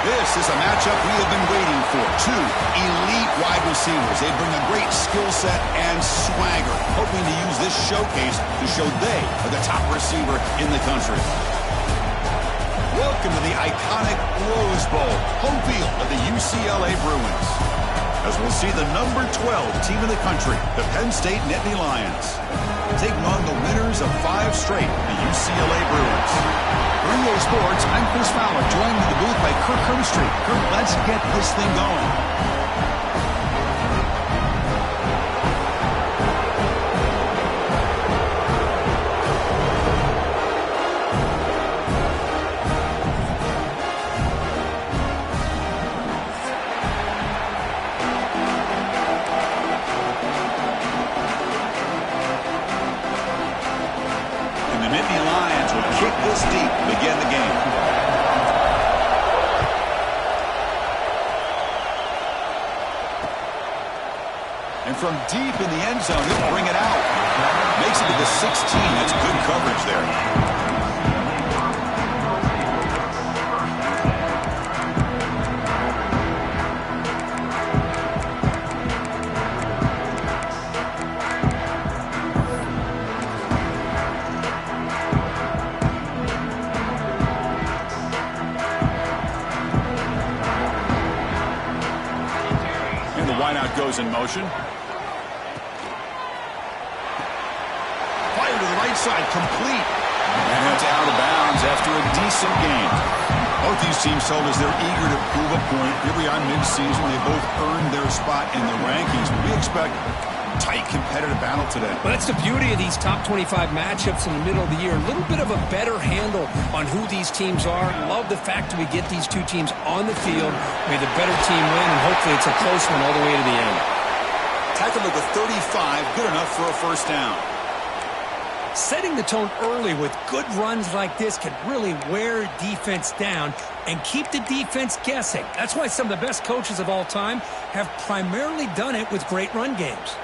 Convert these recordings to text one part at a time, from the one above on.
This is a matchup we have been waiting for. Two elite wide receivers. They bring a great skill set and swagger, hoping to use this showcase to show they are the top receiver in the country. Welcome to the iconic Rose Bowl, home field of the UCLA Bruins. As we'll see the number 12 team in the country, the Penn State Nittany Lions, taking on the winners of 5 straight, the UCLA Bruins. For EA Sports, I'm Chris Fowler, joined in the booth by Kirk Hermstreet. Kirk, let's get this thing going. This deep to begin the game. And from deep in the end zone, he'll bring it out. Makes it to the 16. That's good coverage there. Goes in motion. Fire to the right side, complete. And it's out of bounds after a decent game. Both these teams told us they're eager to prove a point. Here we are mid-season. They both earned their spot in the rankings. We expect tight competitive battle today. Well, that's the beauty of these top 25 matchups in the middle of the year. A little bit of a better handle on who these teams are. Love the fact that we get these two teams on the field. May the better team win, and hopefully it's a close one all the way to the end. Tackle at the 35, good enough for a first down. Setting the tone early with good runs like this can really wear defense down and keep the defense guessing. That's why some of the best coaches of all time have primarily done it with great run games.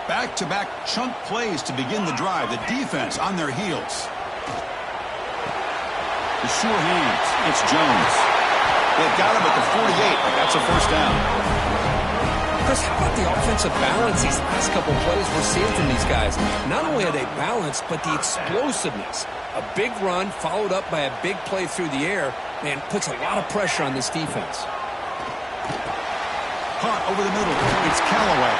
Back-to-back chunk plays to begin the drive. The defense on their heels. The sure hands. It's Jones. They've got him at the 48, but that's a first down. Chris, how about the offensive balance these last couple plays we're seeing from these guys? Not only are they balanced, but the explosiveness. A big run followed up by a big play through the air, man, puts a lot of pressure on this defense. Caught over the middle. It's Callaway.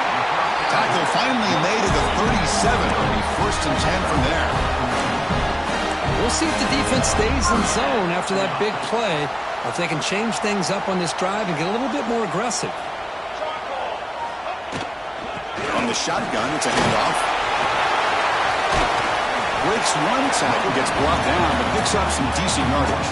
Tackle finally made at the 37. It'll be first and 10 from there. We'll see if the defense stays in zone after that big play, or if they can change things up on this drive and get a little bit more aggressive. On the shotgun, it's a handoff. Breaks one tackle, gets brought down, but picks up some decent yardage.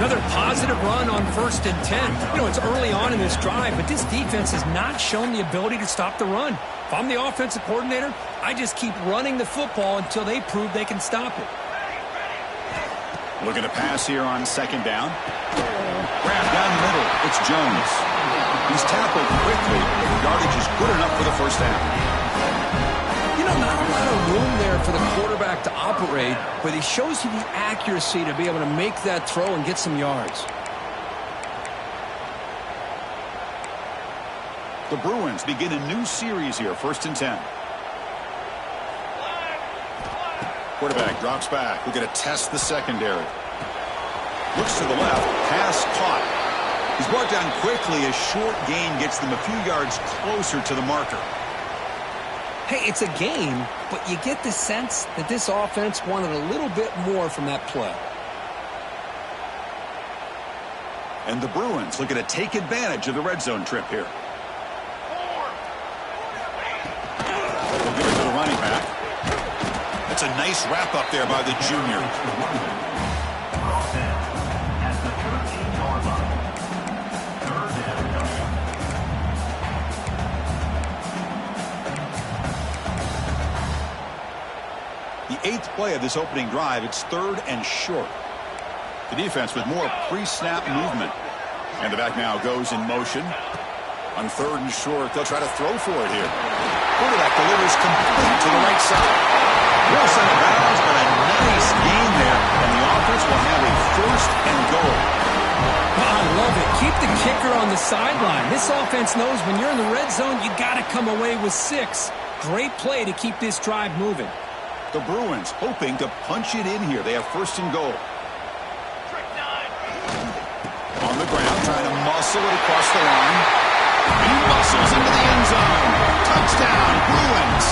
Another positive run on 1st and 10. You know, it's early on in this drive, but this defense has not shown the ability to stop the run. If I'm the offensive coordinator, I just keep running the football until they prove they can stop it. Looking to pass here on 2nd down. Grab down the middle. It's Jones. He's tackled quickly. The yardage is good enough for the first down. You know, not a lot of room there for the quarterback to operate, but he shows you the accuracy to be able to make that throw and get some yards. The Bruins begin a new series here, 1st and 10. Quarterback drops back. We're going to test the secondary. Looks to the left. Pass caught. He's brought down quickly. A short gain gets them a few yards closer to the marker. Hey, it's a game, but you get the sense that this offense wanted a little bit more from that play. And the Bruins looking to take advantage of the red zone trip here. They'll give it to the running back. That's a nice wrap up there by the junior. The 8th play of this opening drive, it's 3rd and short. The defense with more pre-snap movement. And the back now goes in motion. On 3rd and short, they'll try to throw for it here. Quarterback delivers complete to the right side. Well sent out of bounds, but a nice gain there. And the offense will have a 1st and goal. I love keep the kicker on the sideline. This offense knows when you're in the red zone, you got to come away with 6. Great play to keep this drive moving. The Bruins hoping to punch it in here. They have first and goal. On the ground, trying to muscle it across the line. He muscles into the end zone. Touchdown, Bruins.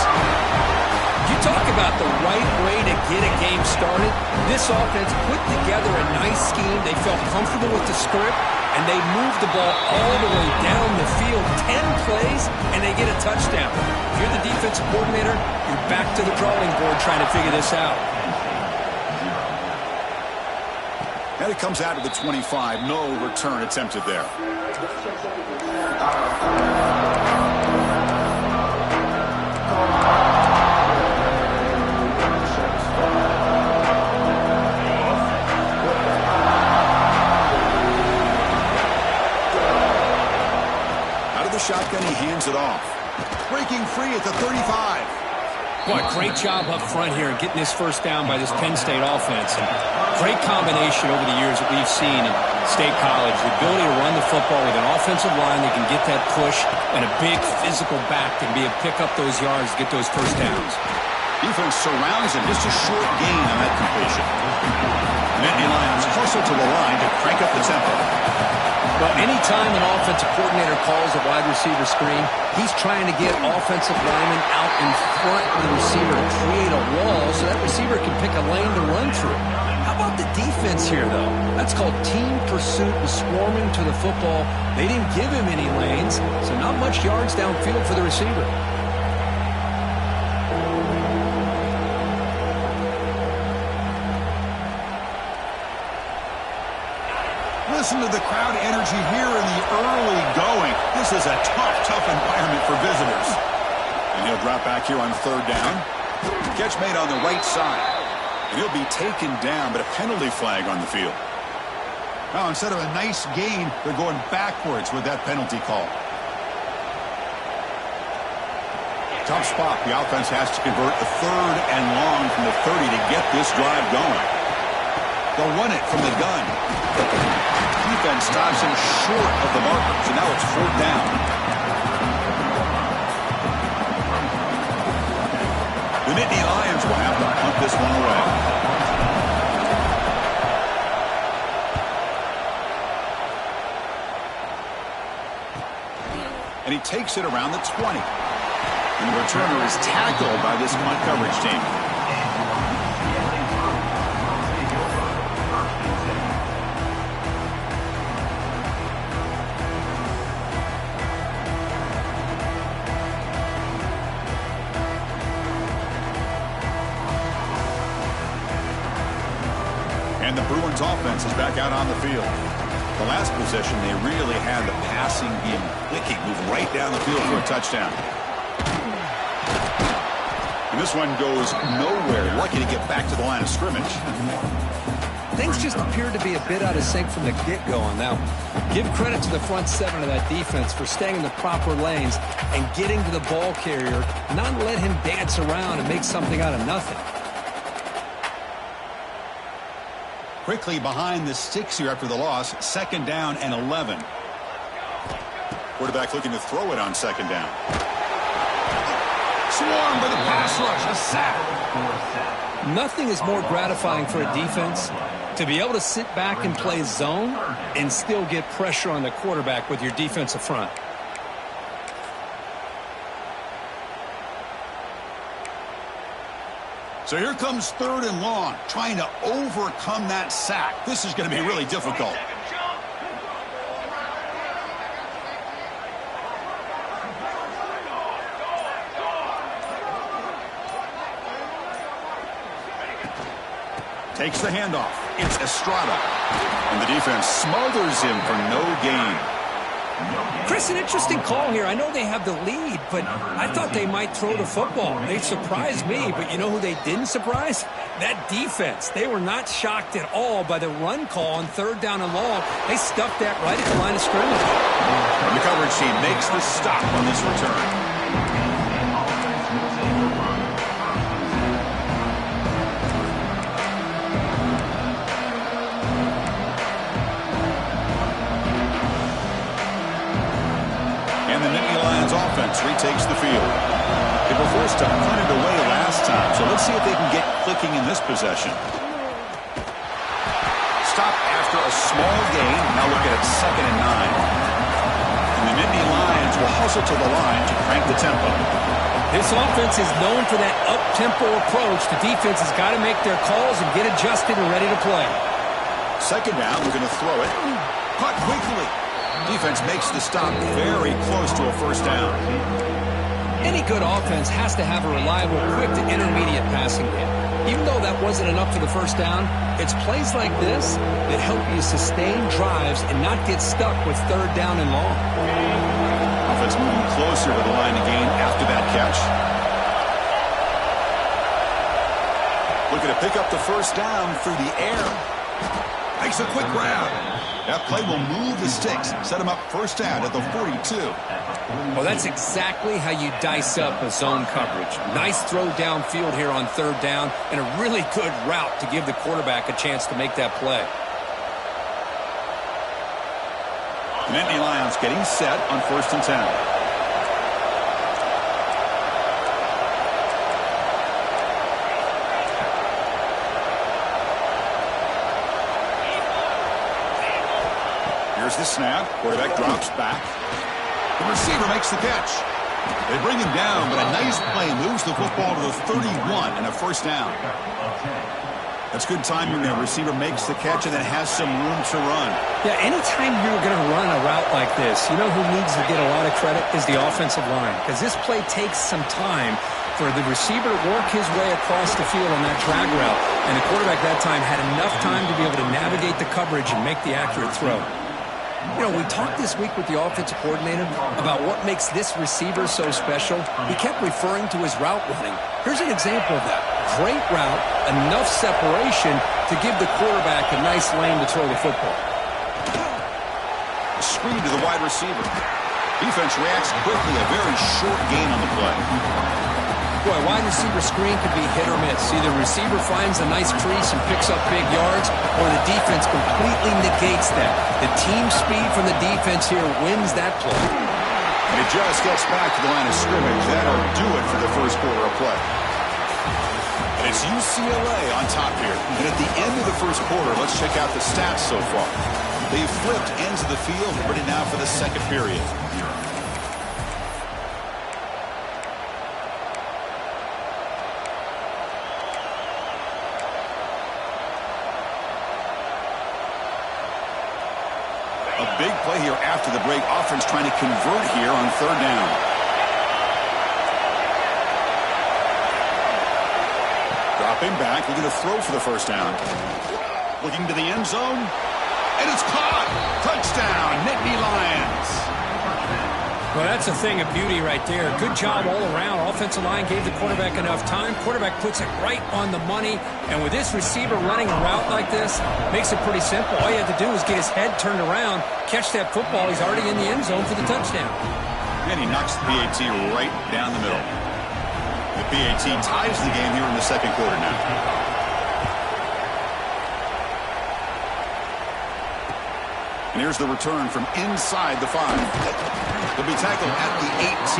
You talk about the right way to get a game started. This offense put together a nice scheme. They felt comfortable with the script, and they moved the ball all the way down the field. 10 plays, and they get a touchdown. If you're the defensive coordinator, you're back to the drawing board trying to figure this out. And it comes out to the 25. No return attempted there. Out of the shotgun, he hands it off. Breaking free at the 35. Boy, great job up front here getting this first down by this Penn State offense. And great combination over the years that we've seen in State College. The ability to run the football with an offensive line that can get that push and a big physical back and be able to pick up those yards to get those first downs. Defense surrounds him. Just a short gain on that completion. Nittany Lions closer to the line to crank up the tempo. Well, anytime an offensive coordinator calls a wide receiver screen, he's trying to get offensive linemen out in front of the receiver to create a wall so that receiver can pick a lane to run through. How about the defense here, though? That's called team pursuit and swarming to the football. They didn't give him any lanes, so not much yards downfield for the receiver. Listen to the crowd energy here in the early going. This is a tough environment for visitors. And he'll drop back here on third down. Catch made on the right side. And he'll be taken down, but a penalty flag on the field. Now, instead of a nice gain, they're going backwards with that penalty call. Tough spot. The offense has to convert a third and long from the 30 to get this drive going. They'll run it from the gun. Defense stops him short of the marker, so now it's fourth down. The Nittany Lions will have to punt this one away. And he takes it around the 20. And the returner is tackled by this punt coverage team. And the Bruins offense is back out on the field. The last possession, they really had the passing game clicking, move right down the field for a touchdown. And this one goes nowhere. Lucky to get back to the line of scrimmage. Things just appeared to be a bit out of sync from the get-go on that one. Give credit to the front seven of that defense for staying in the proper lanes and getting to the ball carrier, not let him dance around and make something out of nothing. Quickly behind the sticks here after the loss. Second down and 11. Quarterback looking to throw it on second down. Swarmed by the pass rush. A sack. Nothing is more gratifying for a defense to be able to sit back and play zone and still get pressure on the quarterback with your defensive front. So here comes third and long, trying to overcome that sack. This is going to be really difficult. Takes the handoff. It's Estrada. And the defense smothers him for no gain. Chris, an interesting call here. I know they have the lead, but I thought they might throw the football. They surprised me, but you know who they didn't surprise? That defense. They were not shocked at all by the run call on third down and long. They stuffed that right at the line of scrimmage. And the coverage team makes the stop on this return. takes the field. They were forced to punt it away last time, so let's see if they can get clicking in this possession. Stop after a small gain. Now look at it, 2nd and 9. And the Nittany Lions will hustle to the line to crank the tempo. This offense is known for that up-tempo approach. The defense has got to make their calls and get adjusted and ready to play. 2nd down, we're going to throw it. Caught quickly. Defense makes the stop very close to a 1st down. Any good offense has to have a reliable, quick to intermediate passing game. Even though that wasn't enough for the 1st down, it's plays like this that help you sustain drives and not get stuck with 3rd down and long. Offense moving closer to the line of gain after that catch. Looking to pick up the 1st down through the air. Makes a quick grab. That play will move the sticks. Set him up 1st down at the 42. Well, that's exactly how you dice up a zone coverage. Nice throw downfield here on 3rd down and a really good route to give the quarterback a chance to make that play. The Nittany Lions getting set on 1st and 10. Here's the snap. Quarterback drops back. The receiver makes the catch. They bring him down, but a nice play moves the football to the 31 and a 1st down. That's good timing there. Receiver makes the catch and then has some room to run. Yeah, anytime you're going to run a route like this, you know who needs to get a lot of credit is the offensive line, because this play takes some time for the receiver to work his way across the field on that drag route, and the quarterback that time had enough time to be able to navigate the coverage and make the accurate throw. You know, we talked this week with the offensive coordinator about what makes this receiver so special. He kept referring to his route running. Here's an example of that. Great route, enough separation to give the quarterback a nice lane to throw the football. A screen to the wide receiver. Defense reacts quickly, a very short gain on the play. Boy, wide receiver screen could be hit or miss. Either receiver finds a nice crease and picks up big yards, or the defense completely negates that. The team speed from the defense here wins that play. And it just gets back to the line of scrimmage. That'll do it for the 1st quarter of play. And it's UCLA on top here. And at the end of the 1st quarter, let's check out the stats so far. They've flipped ends of the field, ready now for the 2nd period. A big play here after the break. Offense trying to convert here on 3rd down. Dropping back, looking to throw for the 1st down. Looking to the end zone. And it's caught. Touchdown, Nittany Lions. Well, that's a thing of beauty right there. Good job all around. Offensive line gave the quarterback enough time. Quarterback puts it right on the money. And with this receiver running a route like this, makes it pretty simple. All you have to do is get his head turned around, catch that football. He's already in the end zone for the touchdown. And he knocks the PAT right down the middle. The PAT ties the game here in the 2nd quarter now. And here's the return from inside the 5. He'll be tackled at the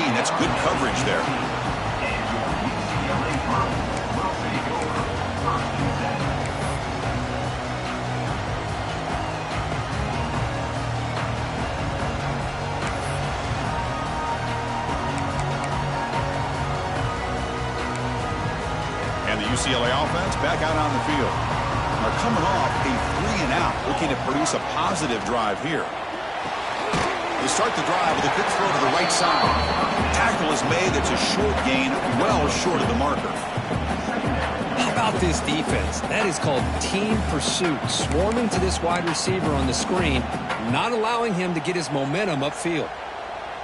18. That's good coverage there. And the UCLA offense back out on the field. Are coming off a 3-and-out, looking to produce a positive drive here. They start the drive with a quick throw to the right side. Tackle is made. It's a short gain, well short of the marker. How about this defense? That is called team pursuit. Swarming to this wide receiver on the screen, not allowing him to get his momentum upfield.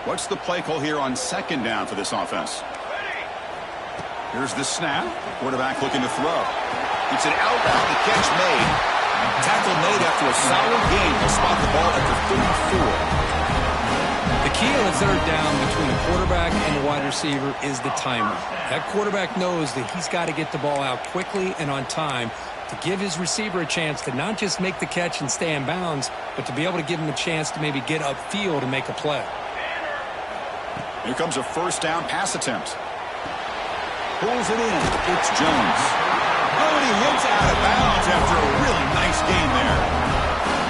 What's the play call here on 2nd down for this offense? Here's the snap. Quarterback looking to throw. It's an out route. The catch made. Tackle made after a solid gain. He'll spot the ball at the 34. The key on the 3rd down between the quarterback and the wide receiver is the timing. That quarterback knows that he's got to get the ball out quickly and on time to give his receiver a chance to not just make the catch and stay in bounds, but to be able to give him a chance to maybe get upfield and make a play. Here comes a first down pass attempt. Pulls it in. It's Jones. Oh, and he hits out of bounds after a really nice game there.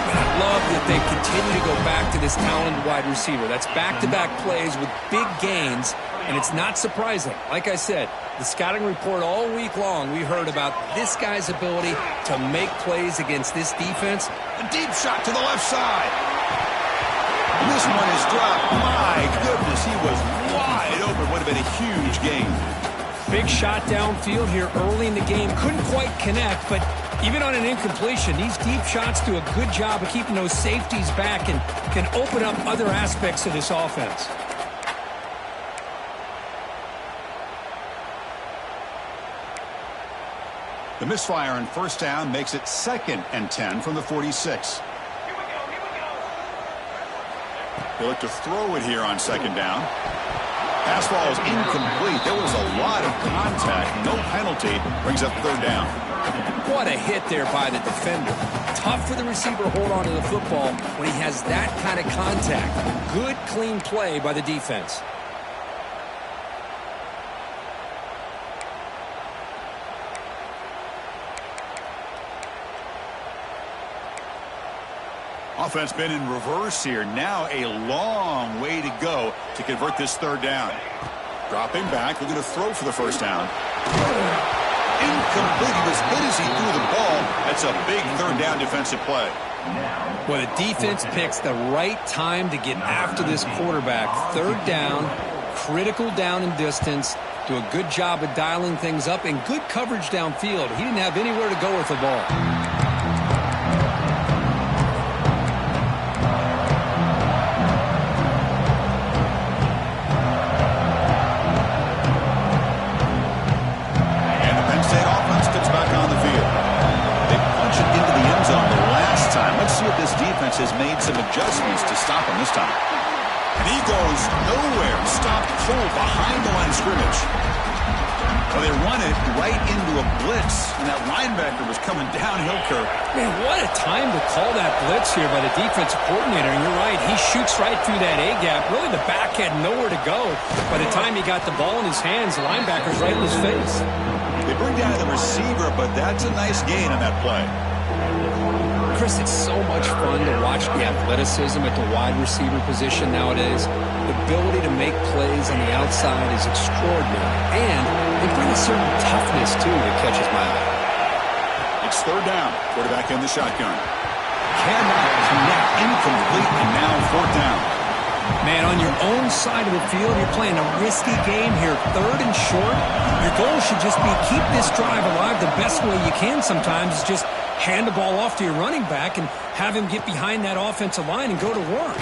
And I love that they continue to go back to this talented wide receiver. That's back-to-back plays with big gains, and it's not surprising. Like I said, the scouting report all week long, we heard about this guy's ability to make plays against this defense. A deep shot to the left side. And this one is dropped. My goodness, he was wide open. Would have been a huge gain. Big shot downfield here early in the game. Couldn't quite connect, but even on an incompletion, these deep shots do a good job of keeping those safeties back and can open up other aspects of this offense. The misfire on first down makes it 2nd and 10 from the 46. They look to throw it here on 2nd down. Pass ball is incomplete. There was a lot of contact. No penalty. Brings up 3rd down. What a hit there by the defender. Tough for the receiver to hold on to the football when he has that kind of contact. Good, clean play by the defense. Offense been in reverse here. Now a long way to go to convert this 3rd down. Dropping back, looking to throw for the first down. Incomplete. He was hit as he threw the ball. That's a big 3rd down defensive play. Well, the defense picks the right time to get after this quarterback. 3rd down, critical down and distance. Do a good job of dialing things up and good coverage downfield. He didn't have anywhere to go with the ball. Has made some adjustments to stop him this time. And he goes nowhere. Stopped full behind the line of scrimmage. Well, they run it right into a blitz, and that linebacker was coming downhill, Kirk. Man, what a time to call that blitz here by the defensive coordinator. And you're right, he shoots right through that A-gap. Really, the back had nowhere to go. By the time he got the ball in his hands, the linebacker's right in his face. They bring down the receiver, but that's a nice gain on that play. Chris, it's so much fun to watch the athleticism at the wide receiver position nowadays. The ability to make plays on the outside is extraordinary. And they bring a certain toughness, too, that catches my eye. It's 3rd down. Quarterback in the shotgun. Cannot connect. Incomplete, and now 4th down. Man, on your own side of the field, you're playing a risky game here. 3rd and short. Your goal should just be keep this drive alive the best way you can sometimes. Is just hand the ball off to your running back and have him get behind that offensive line and go to work.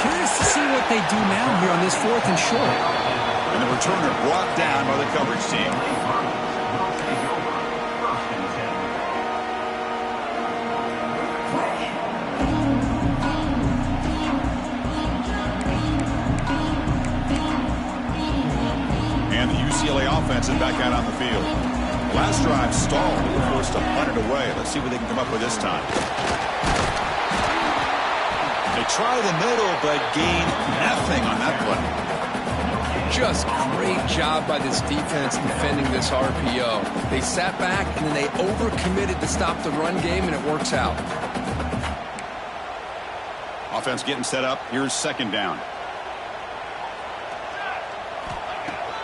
Curious to see what they do now here on this 4th and short. And the returner brought down by the coverage team. And the UCLA offense is back out on the field. Last drive stalled. They were forced to punt it away. Let's see what they can come up with this time. They try the middle, but gain nothing on that play. Just great job by this defense defending this RPO. They sat back, and then they overcommitted to stop the run game, and it works out. Offense getting set up. Here's 2nd down.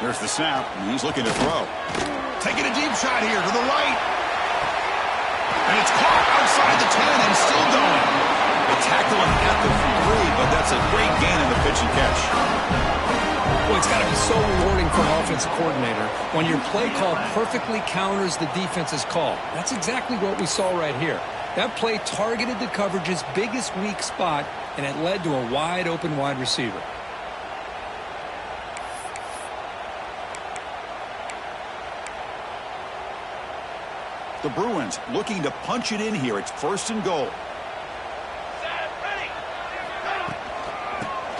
There's the snap, and he's looking to throw. Taking a deep shot here to the right. And it's caught outside the 10 and still going. They tackle him at the 3, but that's a great gain in the pitch and catch. Well, it's got to be so rewarding for an offensive coordinator when your play call perfectly counters the defense's call. That's exactly what we saw right here. That play targeted the coverage's biggest weak spot, and it led to a wide-open wide receiver. The Bruins looking to punch it in here. It's 1st and goal.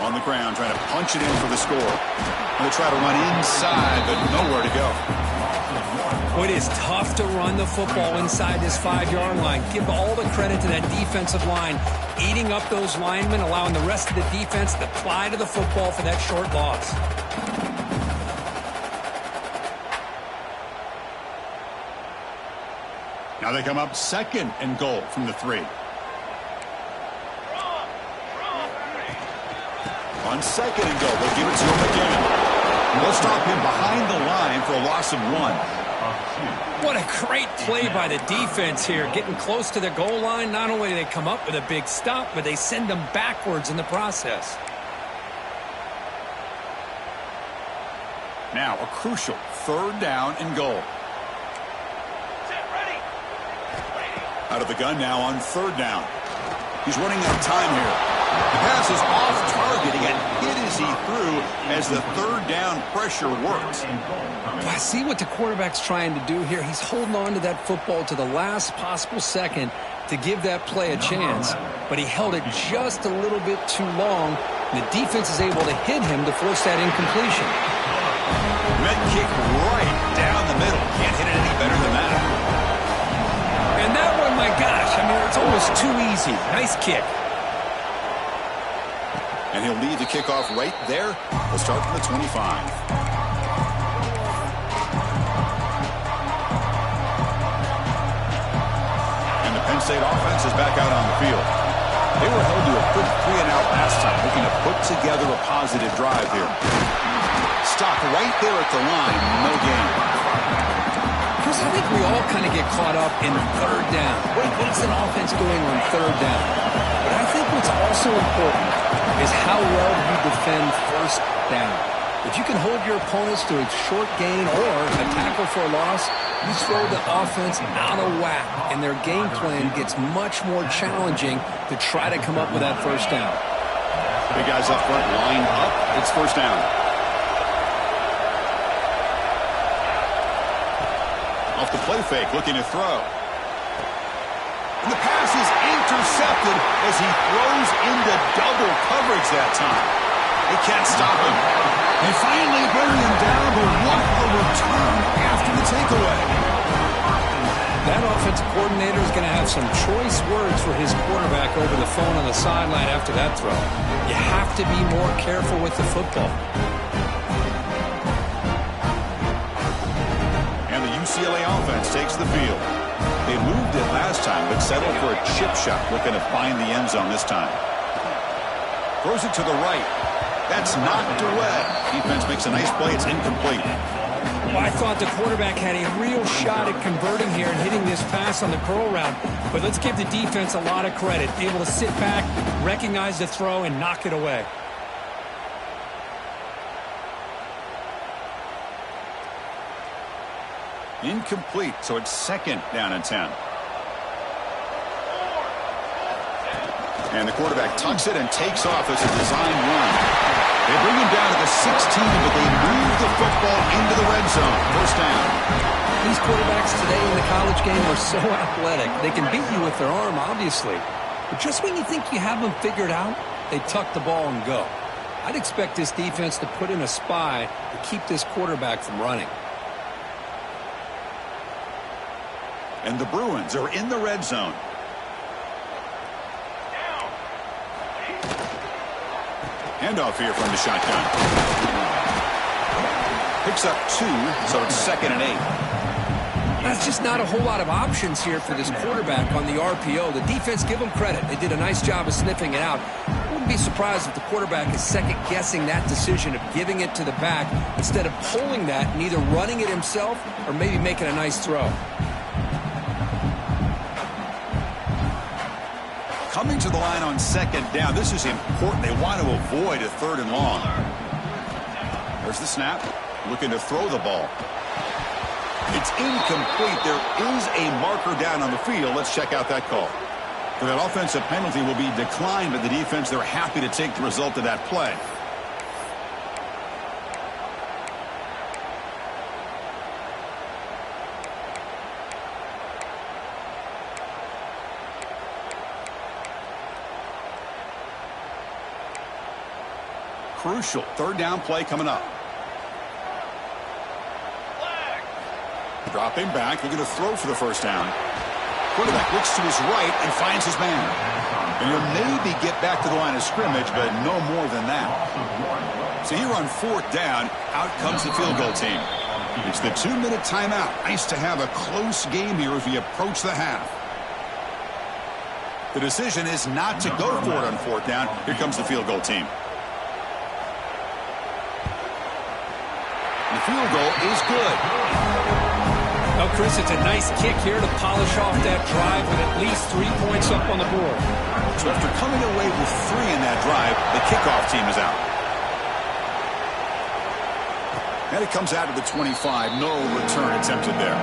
On the ground, trying to punch it in for the score. Going to try to run inside, but nowhere to go. Well, it is tough to run the football inside this 5-yard line. Give all the credit to that defensive line, eating up those linemen, allowing the rest of the defense to fly to the football for that short loss. Now they come up 2nd and goal from the 3. On 2nd and goal, they'll give it to him again. They'll stop him behind the line for a loss of 1. What a great play by the defense here. Getting close to the goal line, not only do they come up with a big stop, but they send them backwards in the process. Now a crucial 3rd down and goal. Out of the gun now on 3rd down. He's running out of time here. The pass is off target. He got hit as he threw as the 3rd down pressure works. I see what the quarterback's trying to do here. He's holding on to that football to the last possible second to give that play a chance, but he held it just a little bit too long. And the defense is able to hit him to force that incompletion. Med kick right down the middle. Can't hit it any better than that. And that one, my gosh, I mean, it's almost too easy. Nice kick. And he'll lead the kickoff right there. We'll start from the 25. And the Penn State offense is back out on the field. They were held to a quick 3-and-out last time, looking to put together a positive drive here. Stop right there at the line. No gain. Chris, I think we all kind of get caught up in 3rd down. What's an offense doing on 3rd down? But I think what's also important is how well you defend 1st down. If you can hold your opponents to a short gain or a tackle for a loss, you throw the offense out of whack, and their game plan gets much more challenging to try to come up with that 1st down. Big guys up front line up. It's 1st down. Off the play fake, looking to throw. And the pass is intercepted as he throws into double coverage that time. They can't stop him. They finally bring him down, but what a return after the takeaway. That offensive coordinator is going to have some choice words for his quarterback over the phone on the sideline after that throw. You have to be more careful with the football. And the UCLA offense takes the field. They moved it last time, but settled for a chip shot, looking to find the end zone this time. Throws it to the right. That's knocked away. Defense makes a nice play. It's incomplete. Well, I thought the quarterback had a real shot at converting here and hitting this pass on the curl route. But let's give the defense a lot of credit. Able to sit back, recognize the throw, and knock it away. Incomplete, so it's 2nd down and 10. And the quarterback tucks it and takes off as a design run. They bring him down to the 16, but they move the football into the red zone. 1st down. These quarterbacks today in the college game are so athletic. They can beat you with their arm, obviously. But just when you think you have them figured out, they tuck the ball and go. I'd expect this defense to put in a spy to keep this quarterback from running. And the Bruins are in the red zone. Handoff here from the shotgun. Picks up 2, so it's 2nd and 8. That's just not a whole lot of options here for this quarterback on the RPO. The defense, give them credit. They did a nice job of sniffing it out. I wouldn't be surprised if the quarterback is second-guessing that decision of giving it to the back instead of pulling that and either running it himself or maybe making a nice throw. Coming to the line on 2nd down. This is important. They want to avoid a 3rd and long. There's the snap. Looking to throw the ball. It's incomplete. There is a marker down on the field. Let's check out that call. For that offensive penalty will be declined by the defense. They're happy to take the result of that play. Crucial 3rd down play coming up. Dropping back, looking to throw for the first down. Quarterback looks to his right and finds his man. And he'll maybe get back to the line of scrimmage, but no more than that. So here on fourth down, out comes the field goal team. It's the 2-minute timeout. Nice to have a close game here as we approach the half. The decision is not to go for it on fourth down. Here comes the field goal team. The field goal is good. Well, Chris, it's a nice kick here to polish off that drive with at least 3 points up on the board. So after coming away with 3 in that drive, the kickoff team is out. And it comes out to the 25. No return attempted there.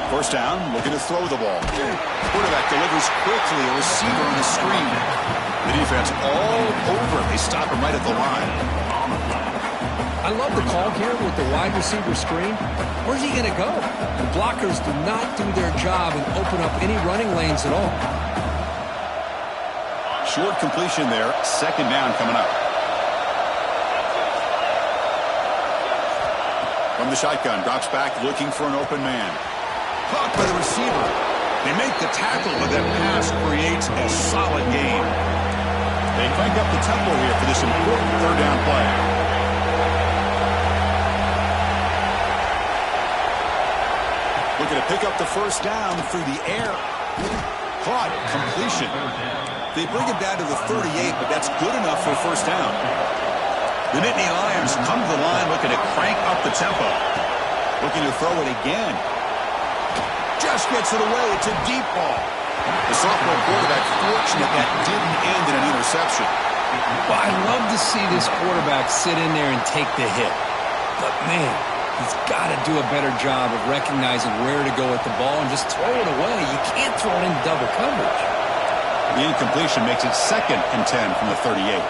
First down, looking to throw the ball. Quarterback delivers quickly, a receiver on the screen. The defense all over. They stop him right at the line. I love the call here with the wide receiver screen. Where's he going to go? The blockers do not do their job and open up any running lanes at all. Short completion there. Second down coming up. From the shotgun, drops back looking for an open man. Caught by the receiver. They make the tackle, but that pass creates a solid gain. They crank up the tempo here for this important third down play. Looking to pick up the first down through the air. Caught. Completion. They bring it down to the 38, but that's good enough for a first down. The Nittany Lions come to the line looking to crank up the tempo. Looking to throw it again. Just gets it away. It's a deep ball. The sophomore quarterback fortunate that didn't end in an interception. Well, I love to see this quarterback sit in there and take the hit. But, man, he's got to do a better job of recognizing where to go with the ball and just throw it away. You can't throw it into double coverage. The incompletion makes it 2nd and 10 from the 38.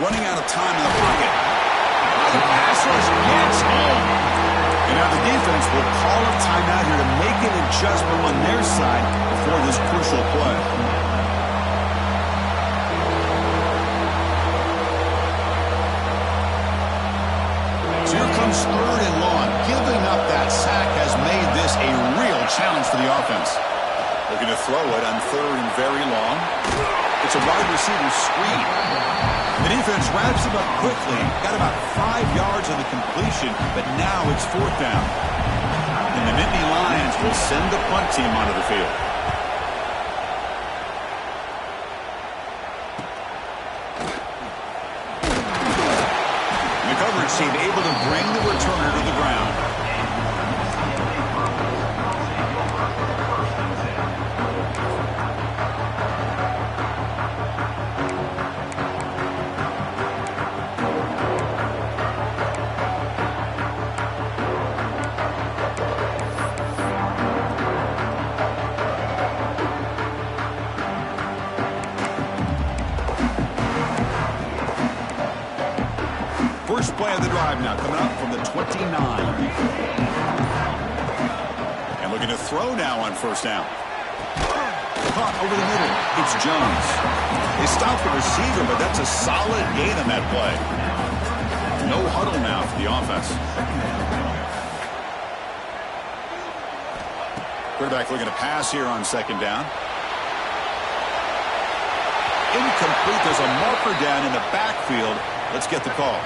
Running out of time in the pocket. The pass rush gets home. And now the defense will call a timeout here to make an adjustment on their side before this crucial play. So here comes 3rd and long. Giving up that sack has made this a real challenge for the offense. Looking to throw it on 3rd and very long. It's a wide receiver screen. The defense wraps him up quickly. Got about 5 yards of the completion, but now it's 4th down. And the Nittany Lions will send the punt team onto the field. And the coverage team able to bring the returner to the ground. First play of the drive now coming up from the 29. And looking to throw now on first down. Caught over the middle. It's Jones. They stop the receiver, but that's a solid gain on that play. No huddle now for the offense. Quarterback looking to pass here on second down. Incomplete. There's a marker down in the backfield. Let's get the call.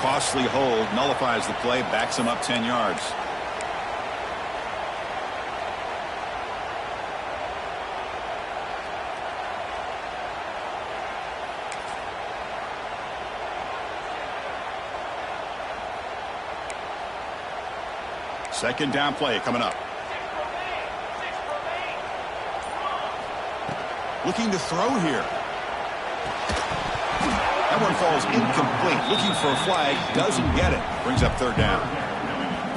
Costly hold, nullifies the play, backs him up 10 yards. Second down play coming up. Looking to throw here. That one falls incomplete. Looking for a flag. Doesn't get it. Brings up third down.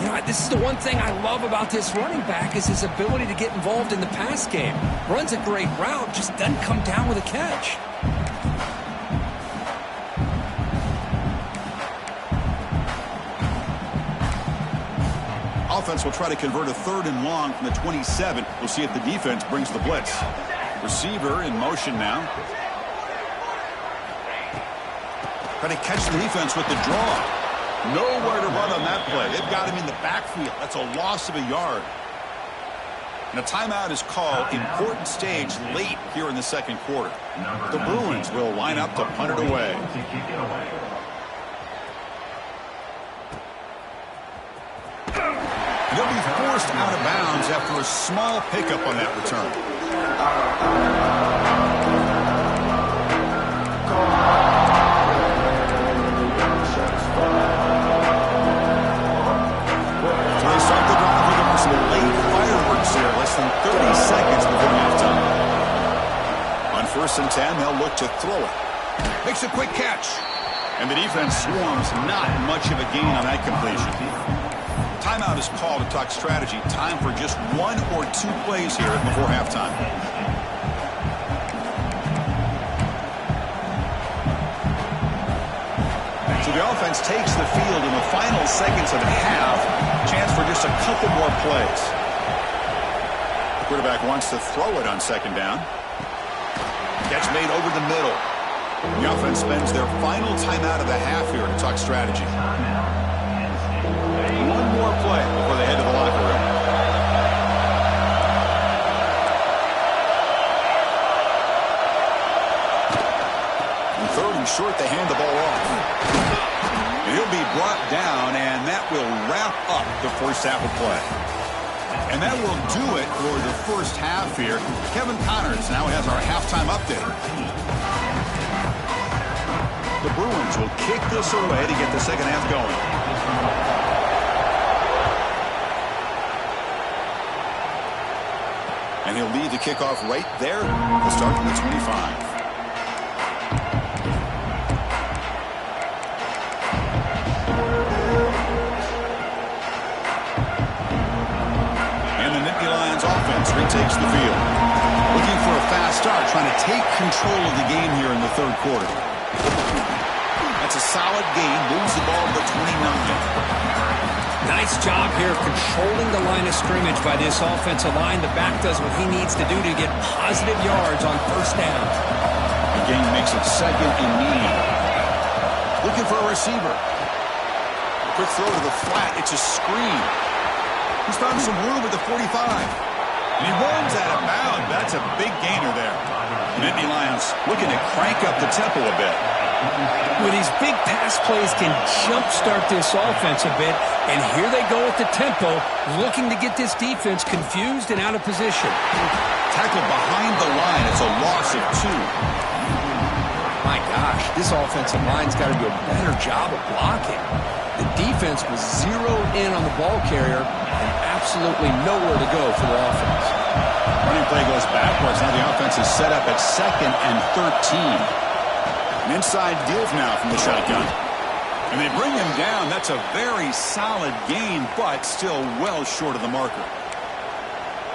You know, this is the one thing I love about this running back is his ability to get involved in the pass game. Runs a great route, just doesn't come down with a catch. Offense will try to convert a 3rd and long from the 27. We'll see if the defense brings the blitz. Receiver in motion now. Try to catch the defense with the draw. Nowhere to run on that play. They've got him in the backfield. That's a loss of a yard. And a timeout is called. Important stage late here in the second quarter. The Bruins will line up to punt it away. They'll be forced out of bounds after a small pickup on that return. So they start the drive looking for some late fireworks here, less than 30 seconds before halftime. On 1st and 10, they'll look to throw it. Makes a quick catch. And the defense swarms, not much of a gain on that completion. Timeout is called to talk strategy. Time for just 1 or 2 plays here before halftime. So the offense takes the field in the final seconds of the half. Chance for just a couple more plays. The quarterback wants to throw it on 2nd down. Catch made over the middle. The offense spends their final timeout of the half here to talk strategy. One more play before they head to the locker room. And 3rd and short, they hand the ball off. And he'll be brought down, and that will wrap up the first half of play. And that will do it for the first half here. Kevin Connors now has our halftime update. The Bruins will kick this away to get the second half going. And he'll lead the kickoff right there. We'll start from the 25. And the Nittany Lions offense retakes the field. Looking for a fast start, trying to take control of the game here in the 3rd quarter. That's a solid gain. Moves the ball to the 29. Nice job here controlling the line of scrimmage by this offensive line. The back does what he needs to do to get positive yards on 1st down. The game makes it 2nd and medium. Looking for a receiver. Quick throw to the flat. It's a screen. He's found some room at the 45. And he runs out of bounds. That's a big gainer there. Nittany Lions looking to crank up the tempo a bit. With these big pass plays can jumpstart this offense a bit, and here they go at the tempo, looking to get this defense confused and out of position. Tackled behind the line. It's a loss of 2. My gosh, this offensive line's got to do a better job of blocking. The defense was zeroed in on the ball carrier and absolutely nowhere to go for the offense. Running play goes backwards. Now the offense is set up at 2nd and 13. An inside give now from the shotgun. And they bring him down. That's a very solid gain, but still well short of the marker.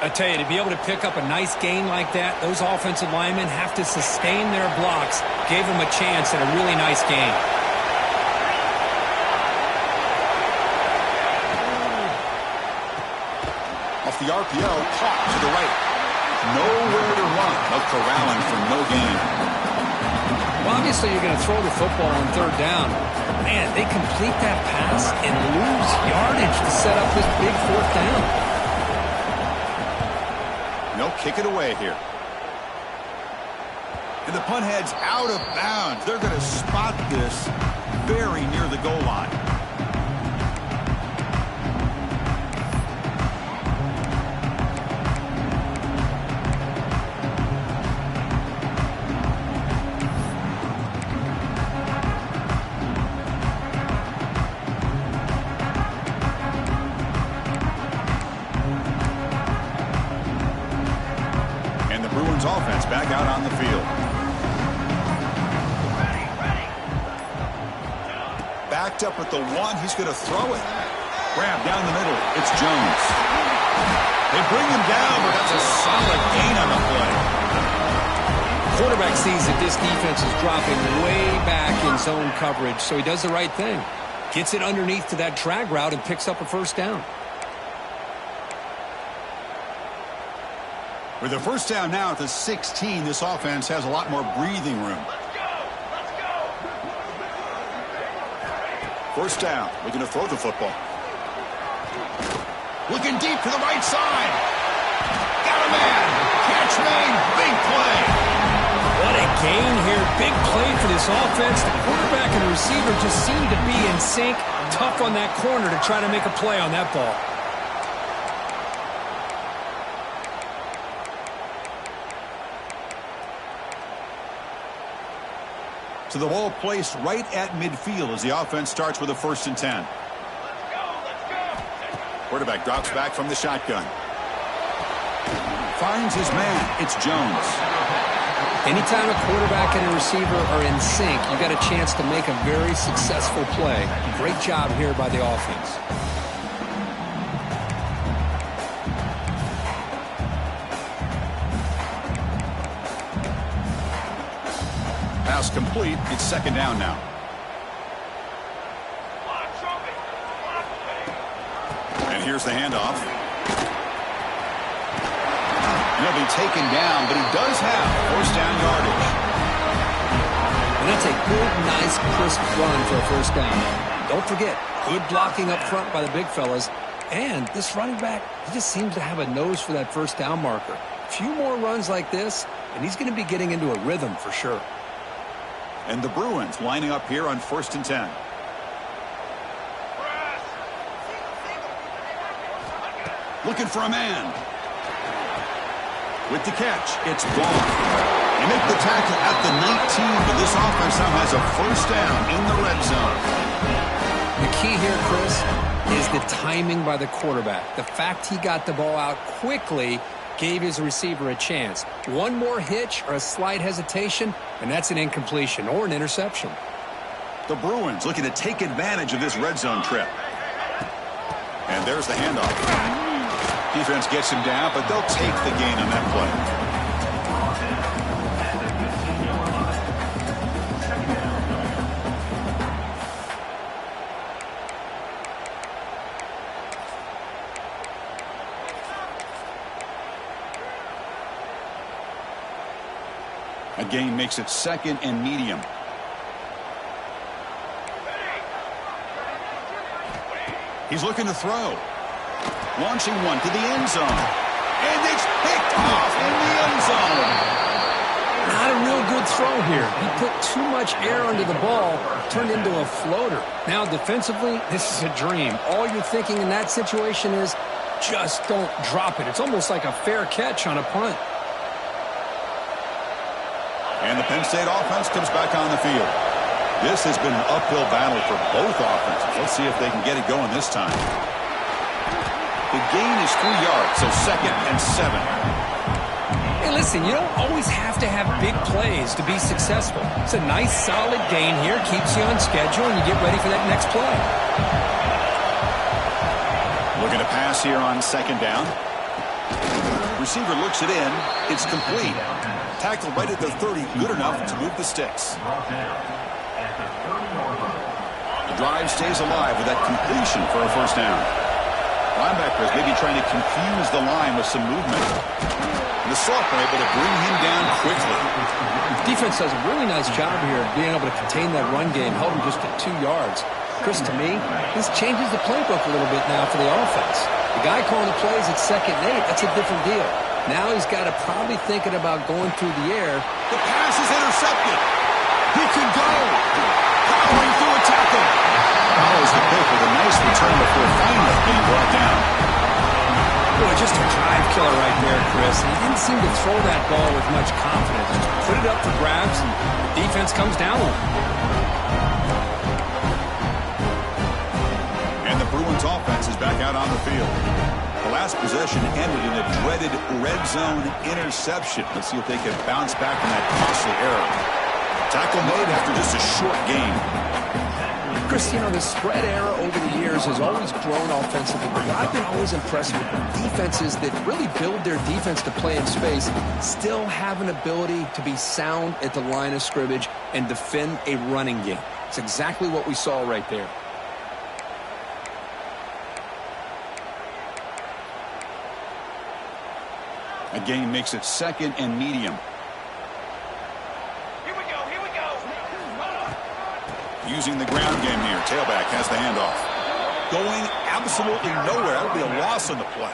I tell you, to be able to pick up a nice gain like that, those offensive linemen have to sustain their blocks. Gave them a chance at a really nice gain. Off the RPO, caught to the right. Nowhere to run. No corralling for no gain. Well, obviously, you're going to throw the football on 3rd down. Man, they complete that pass and lose yardage to set up this big 4th down. No, kick it away here. And the punt heads out of bounds. They're going to spot this very near the goal line. Offense back out on the field. Backed up at the 1. He's going to throw it. Grab down the middle. It's Jones. They bring him down, but that's a solid gain on the play. Quarterback sees that this defense is dropping way back in zone coverage, so he does the right thing. Gets it underneath to that drag route and picks up a first down. With a first down now at the 16, this offense has a lot more breathing room. First down, looking to throw the football. Looking deep to the right side. Got a man. Catch made. Big play. What a gain here. Big play for this offense. The quarterback and the receiver just seem to be in sync. Tough on that corner to try to make a play on that ball. To the ball placed right at midfield as the offense starts with a 1st and 10. Quarterback drops back from the shotgun. Finds his man. It's Jones. Anytime a quarterback and a receiver are in sync, you got a chance to make a very successful play. Great job here by the offense. Pass complete. It's 2nd down now. And here's the handoff. He'll be taken down, but he does have 1st down yardage. And that's a good, nice, crisp run for a 1st down. Don't forget, good blocking up front by the big fellas. And this running back, he just seems to have a nose for that 1st down marker. A few more runs like this, and he's going to be getting into a rhythm for sure. And the Bruins lining up here on 1st and 10. Looking for a man. With the catch, it's Vaughn. They make the tackle at the 19, but this offense now has a 1st down in the red zone. The key here, Chris, is the timing by the quarterback. The fact he got the ball out quickly gave his receiver a chance. One more hitch or a slight hesitation, and that's an incompletion or an interception. The Bruins looking to take advantage of this red zone trip. And there's the handoff. Defense gets him down, but they'll take the gain on that play. A gain makes it 2nd and medium. He's looking to throw. Launching one to the end zone. And it's picked off in the end zone. Not a real good throw here. He put too much air under the ball, turned into a floater. Now defensively, this is a dream. All you're thinking in that situation is just don't drop it. It's almost like a fair catch on a punt. And the Penn State offense comes back on the field. This has been an uphill battle for both offenses. Let's see if they can get it going this time. The gain is 3 yards, so 2nd and 7. Hey, listen, you don't always have to have big plays to be successful. It's a nice, solid gain here. Keeps you on schedule, and you get ready for that next play. Looking to pass here on 2nd down. Receiver looks it in. It's complete. Tackled right at the 30. Good enough to move the sticks. The drive stays alive with that completion for a 1st down. Linebackers maybe trying to confuse the line with some movement. And the sophomore able to bring him down quickly. Defense does a really nice job here of being able to contain that run game, held him just at 2 yards. Chris, to me, this changes the playbook a little bit now for the offense. The guy calling the plays at 2nd and 8, that's a different deal. Now he's got to probably thinking about going through the air. The pass is intercepted. He can go. Powering through a tackle. Follows the pick with a nice return before finally being brought down. Boy, just a drive killer right there, Chris. He didn't seem to throw that ball with much confidence. Just put it up for grabs, and the defense comes down with it. And the Bruins offense is back out on the field. The last possession ended in a dreaded red zone interception. Let's see if they can bounce back from that costly error. Tackle made after just a short gain. Chris, you know, the spread era over the years has always grown offensively, but I've been always impressed with defenses that really build their defense to play in space, still have an ability to be sound at the line of scrimmage and defend a running game. It's exactly what we saw right there. A gain makes it 2nd and medium. Using the ground game here. Tailback has the handoff. Going absolutely nowhere. That would be a loss on the play.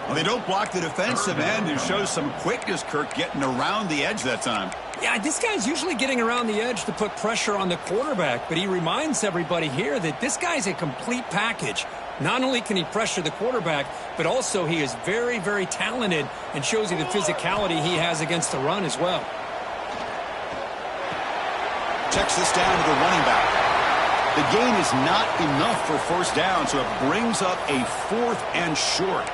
Well, they don't block the defensive end and shows some quickness, Kirk, getting around the edge that time. Yeah, this guy's usually getting around the edge to put pressure on the quarterback, but he reminds everybody here that this guy's a complete package. Not only can he pressure the quarterback, but also he is very, very talented and shows you the physicality he has against the run as well. Checks this down to the running back. The gain is not enough for first down, so it brings up a 4th and short.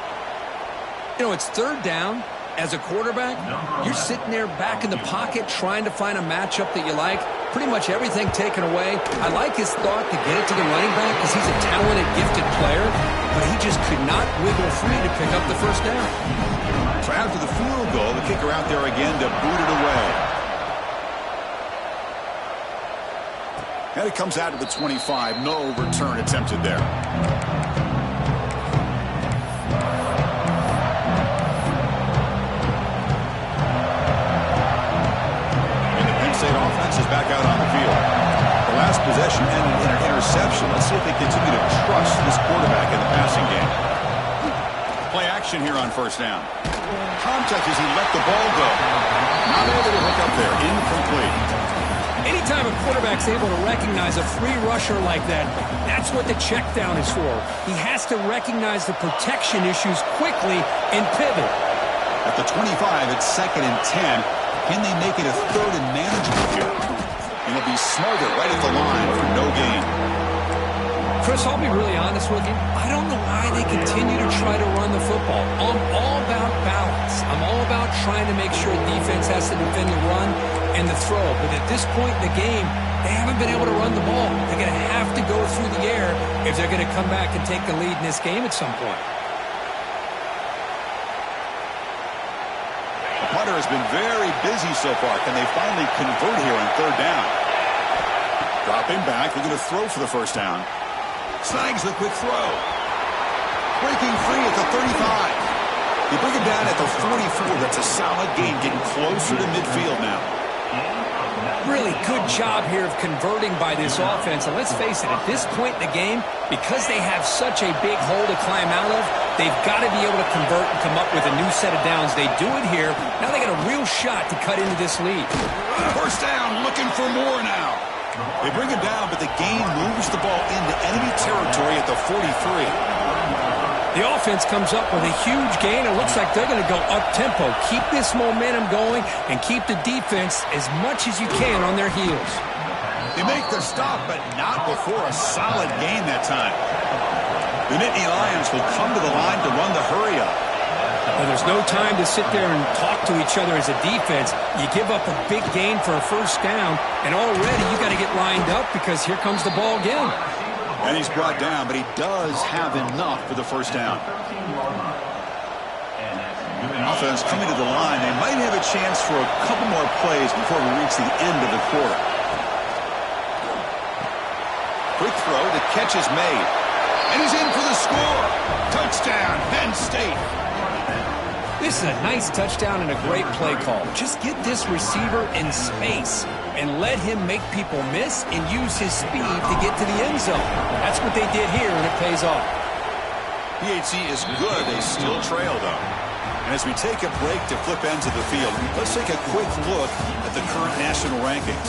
You know, it's 3rd down. As a quarterback, you're sitting there back in the pocket trying to find a matchup that you like. Pretty much everything taken away. I like his thought to get it to the running back because he's a talented, gifted player, but he just could not wiggle free to pick up the first down. So after the field goal, the kicker out there again to boot it away. And it comes out to the 25. No return attempted there. And the Penn State offense is back out on the field. The last possession ended in an interception. Let's see if they continue to trust this quarterback in the passing game. Play action here on first down. Contact as he let the ball go. Not able to hook up there. Incomplete. Anytime a quarterback's able to recognize a free rusher like that, that's what the check down is for. He has to recognize the protection issues quickly and pivot. At the 25, it's 2nd and 10. Can they make it a 3rd and manageable here? And it'll be smarter right at the line for no gain. Chris, I'll be really honest with you. I don't know why they continue to try to run the football. I'm all about balance. I'm all about trying to make sure defense has to defend the run and the throw. But at this point in the game, they haven't been able to run the ball. They're going to have to go through the air if they're going to come back and take the lead in this game at some point. The punter has been very busy so far. Can they finally convert here on 3rd down? Dropping back, looking to throw for the first down. Snags the quick throw. Breaking free at the 35. They bring him down at the 44. That's a solid gain, getting closer to midfield now. Really good job here of converting by this offense. And let's face it, at this point in the game, because they have such a big hole to climb out of, they've got to be able to convert and come up with a new set of downs. They do it here. Now they got a real shot to cut into this lead. First down, looking for more now. They bring him down, but the gain moves the ball into enemy territory at the 43. The offense comes up with a huge gain. It looks like they're going to go up-tempo. Keep this momentum going and keep the defense as much as you can on their heels. They make the stop, but not before a solid gain that time. The Nittany Lions will come to the line to run the hurry-up. Well, there's no time to sit there and talk to each other as a defense. You give up a big gain for a first down, and already you got to get lined up because here comes the ball again. And he's brought down, but he does have enough for the first down. Offense coming to the line. They might have a chance for a couple more plays before we reach the end of the quarter. Quick throw, the catch is made. And he's in for the score. Touchdown, Penn State. This is a nice touchdown and a great play call. Just get this receiver in space and let him make people miss and use his speed to get to the end zone. That's what they did here, and it pays off. PHC is good. They still trail, though. And as we take a break to flip ends of the field, let's take a quick look at the current national rankings.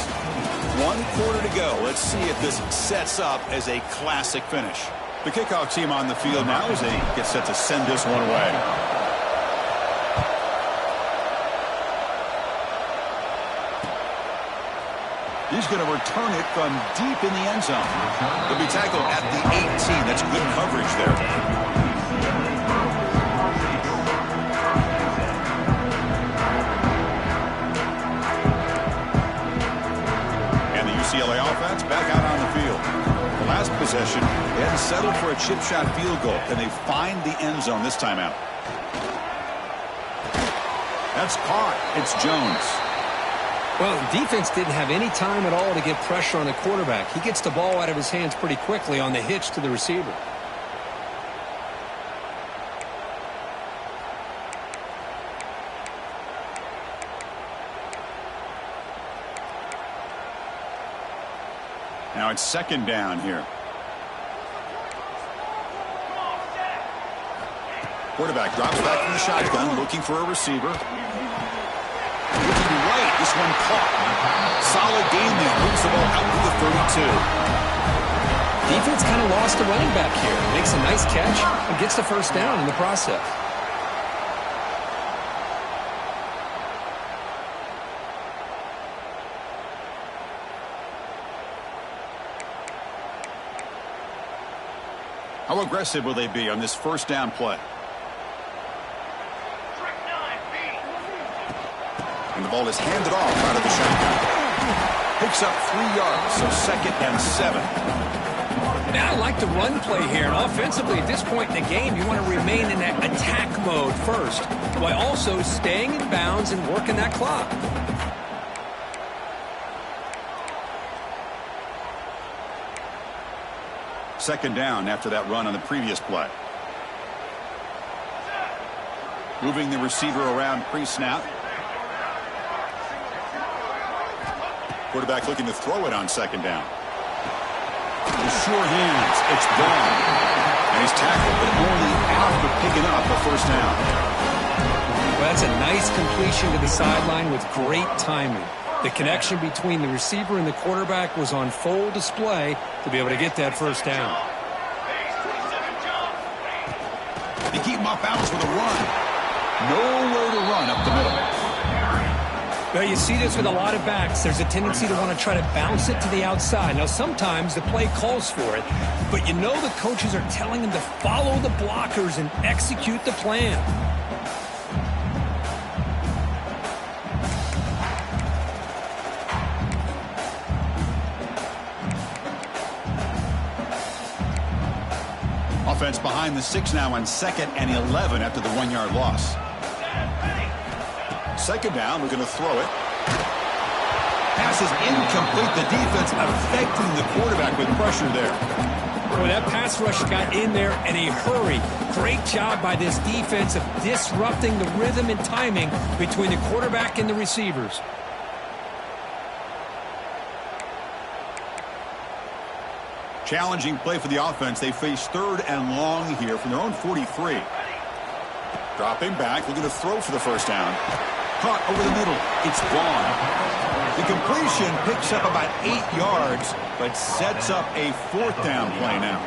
1 quarter to go. Let's see if this sets up as a classic finish. The kickoff team on the field now as they get set to send this one away. He's going to return it from deep in the end zone. He'll be tackled at the 18. That's good coverage there. UCLA offense back out on the field. The last possession, they had settled for a chip shot field goal. Can they find the end zone this time out? That's caught. It's Jones. Well, the defense didn't have any time at all to get pressure on the quarterback. He gets the ball out of his hands pretty quickly on the hitch to the receiver. Now it's second down here. Quarterback drops back from the shotgun, looking for a receiver. Looking right, this one caught. Solid gain there, moves the ball out to the 32. Defense kind of lost a running back here. Makes a nice catch and gets the first down in the process. How aggressive will they be on this first down play? And the ball is handed off out of the shotgun. Picks up 3 yards, so second and 7. Now I like the run play here. And offensively, at this point in the game, you want to remain in that attack mode first, while also staying in bounds and working that clock. Second down after that run on the previous play. Moving the receiver around pre-snap. Quarterback looking to throw it on second down. With sure hands, it's gone. And he's tackled, but only after picking up a first down. Well, that's a nice completion to the sideline with great timing. The connection between the receiver and the quarterback was on full display to be able to get that first down. They keep him off balance with a run. Nowhere to run up the middle. Well, you see this with a lot of backs. There's a tendency to want to try to bounce it to the outside. Now, sometimes the play calls for it, but you know the coaches are telling them to follow the blockers and execute the plan. Offense behind the 6 now on second and 11 after the 1-yard loss. Second down, we're going to throw it. Pass is incomplete. The defense affecting the quarterback with pressure there. Boy, that pass rush got in there in a hurry. Great job by this defense of disrupting the rhythm and timing between the quarterback and the receivers. Challenging play for the offense. They face third and long here from their own 43. Dropping back, looking to throw for the first down. Caught over the middle. It's gone. The completion picks up about 8 yards, but sets up a fourth down play now.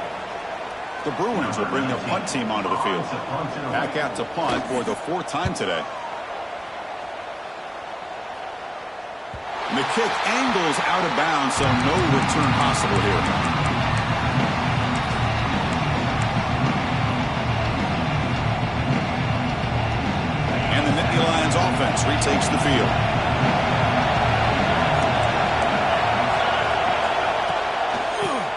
The Bruins will bring their punt team onto the field. Back out to punt for the 4th time today. And the kick angles out of bounds, so no return possible here. Lions offense retakes the field.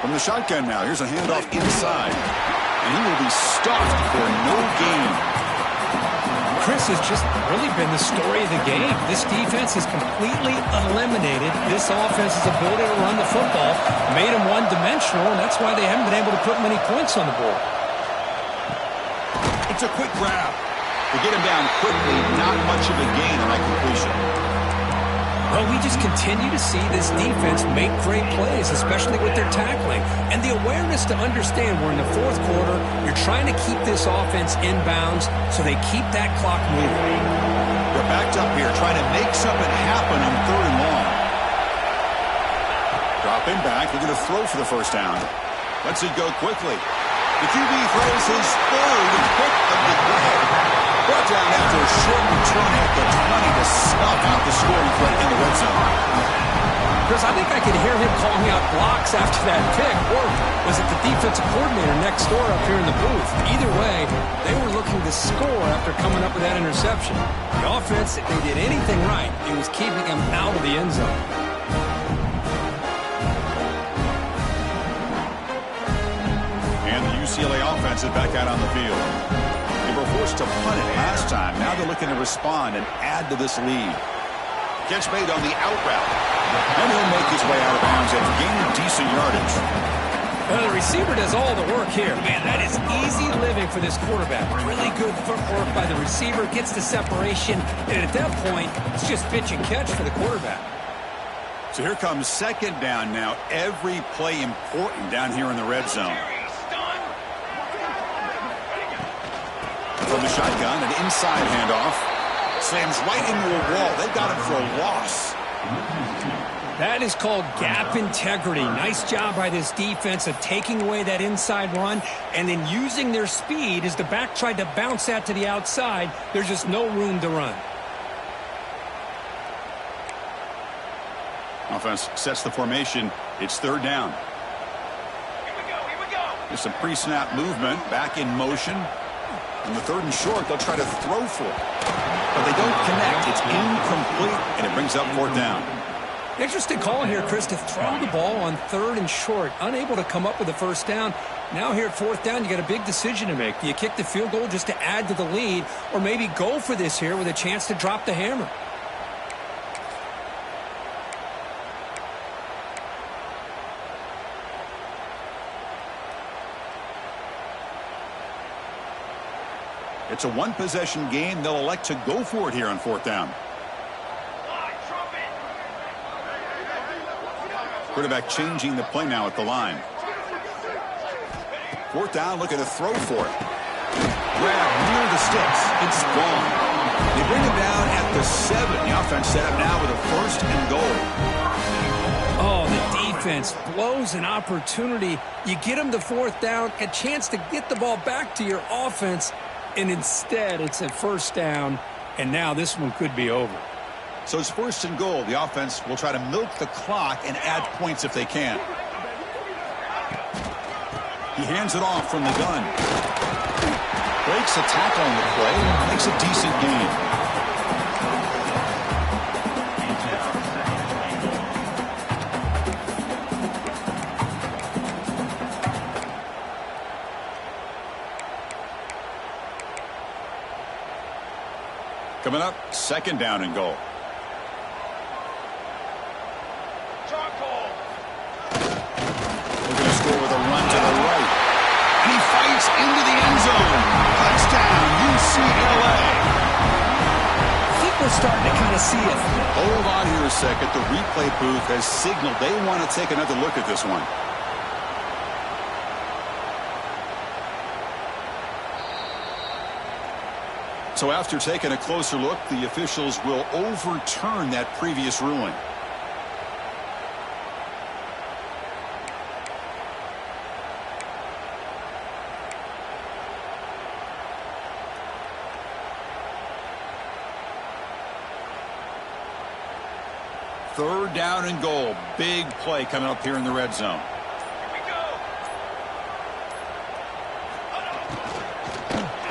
From the shotgun now, here's a handoff inside. And he will be stuffed for no gain. Chris has just really been the story of the game. This defense has completely eliminated this offense's ability to run the football, made them one-dimensional, and that's why they haven't been able to put many points on the board. It's a quick grab. To get him down quickly, not much of a gain on that completion. Well, we just continue to see this defense make great plays, especially with their tackling. And the awareness to understand we're in the 4th quarter, you're trying to keep this offense in bounds so they keep that clock moving. They're backed up here, trying to make something happen on third and long. Dropping back, looking to throw for the first down. Lets it go quickly. The QB throws his third pick of the day. Brought down after a short return at the 20 to snuff out the scoring threat in the red zone. Chris, I think I could hear him calling out blocks after that pick. Or was it the defensive coordinator next door up here in the booth? Either way, they were looking to score after coming up with that interception. The offense, if they did anything right, it was keeping them out of the end zone. it back out on the field. They were forced to punt it last time. Now they're looking to respond and add to this lead. Catch made on the out route. And he'll make his way out of bounds and gain decent yardage. The receiver does all the work here. Man, that is easy living for this quarterback. Really good footwork by the receiver. Gets the separation. And at that point, it's just pitch and catch for the quarterback. So here comes second down now. Every play important down here in the red zone. From the shotgun, an inside handoff. Slams right into a wall. They've got him for a loss. That is called gap integrity. Nice job by this defense of taking away that inside run and then using their speed as the back tried to bounce that to the outside. There's just no room to run. Offense sets the formation. It's third down. Here we go. There's some pre-snap movement. Back in motion. On the third and short, they'll try to throw for it. But they don't connect. It's incomplete, and it brings up fourth down. Interesting call here, Chris, to throw the ball on third and short. Unable to come up with a first down. Now here at fourth down, you got a big decision to make. Do you kick the field goal just to add to the lead, or maybe go for this here with a chance to drop the hammer? It's a one-possession game. They'll elect to go for it here on fourth down. Quarterback changing the play now at the line. Fourth down, looking to throw for it. Grab near the sticks. It's gone. They bring him down at the 7. The offense set up now with a first and goal. Oh, the defense blows an opportunity. You get them to fourth down, a chance to get the ball back to your offense, and instead it's a first down, and now this one could be over. So it's first and goal. The offense will try to milk the clock and add points if they can. He hands it off from the gun. Breaks a tackle on the play. Makes a decent gain. Coming up, second down and goal. Looking to score with a run to the right. And he fights into the end zone. Touchdown, UCLA. I think we're starting to kind of see it. Hold on here a second. The replay booth has signaled they want to take another look at this one. So after taking a closer look, the officials will overturn that previous ruling. Third down and goal. Big play coming up here in the red zone.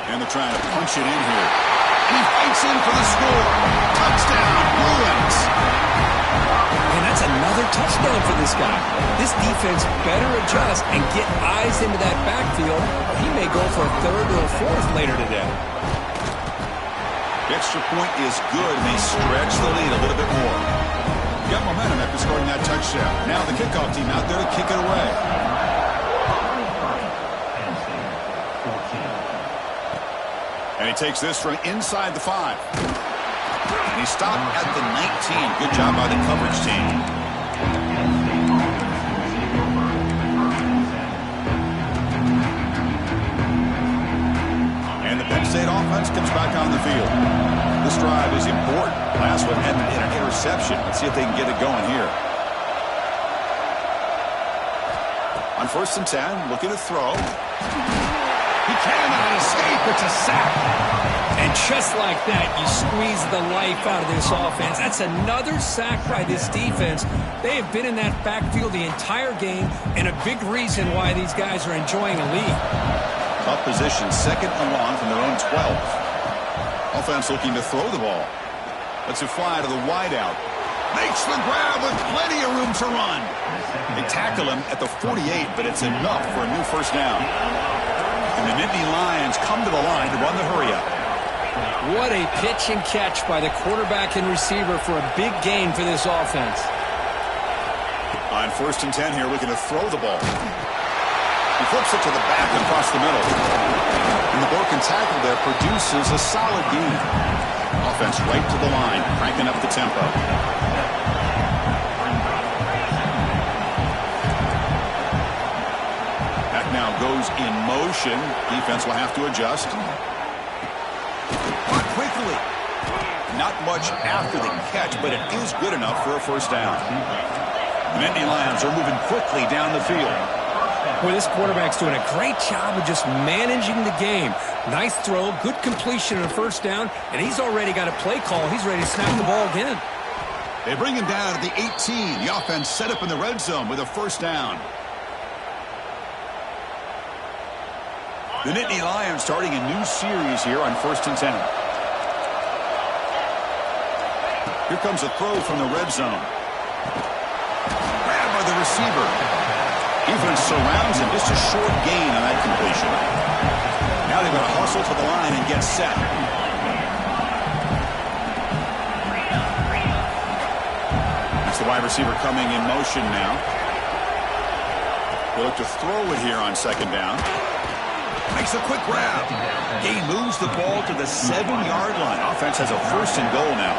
And they're trying to punch it in here. And he fights in for the score. Touchdown, Bruins. And that's another touchdown for this guy. This defense better adjust and get eyes into that backfield, or he may go for a third or a fourth later today. The extra point is good, and they stretch the lead a little bit more. Got momentum after scoring that touchdown. Now the kickoff team out there to kick it away. And he takes this from inside the 5. And he stopped at the 19. Good job by the coverage team. And the Penn State offense comes back on the field. This drive is important. Last one ended in an interception. Let's see if they can get it going here. On first and 10, looking to throw. He cannot escape. It's a sack. And just like that, you squeeze the life out of this offense. That's another sack by this defense. They have been in that backfield the entire game, and a big reason why these guys are enjoying a lead. Tough position, second and long from their own 12. Offense looking to throw the ball. Lets it fly to the wideout. Makes the grab with plenty of room to run. They tackle him at the 48, but it's enough for a new first down. And the Nittany Lions come to the line to run the hurry-up. What a pitch and catch by the quarterback and receiver for a big gain for this offense. On 1st and 10 here, looking to throw the ball. He flips it to the back and across the middle. And the broken tackle there produces a solid gain. Offense right to the line, cranking up the tempo. That now goes in motion. Defense will have to adjust. Caught quickly. Not much after the catch, but it is good enough for a first down. The Nittany Lions are moving quickly down the field. Boy, this quarterback's doing a great job of just managing the game. Nice throw, good completion on a first down, and he's already got a play call. He's ready to snap the ball again. They bring him down at the 18. The offense set up in the red zone with a first down. The Nittany Lions starting a new series here on 1st and 10. Here comes a throw from the red zone. Grabbed by the receiver. Defense surrounds him. Just a short gain on that completion. Now they've got to hustle to the line and get set. That's the wide receiver coming in motion now. They look to throw it here on 2nd down. Makes a quick grab. He moves the ball to the 7-yard line. Offense has a 1st and goal now.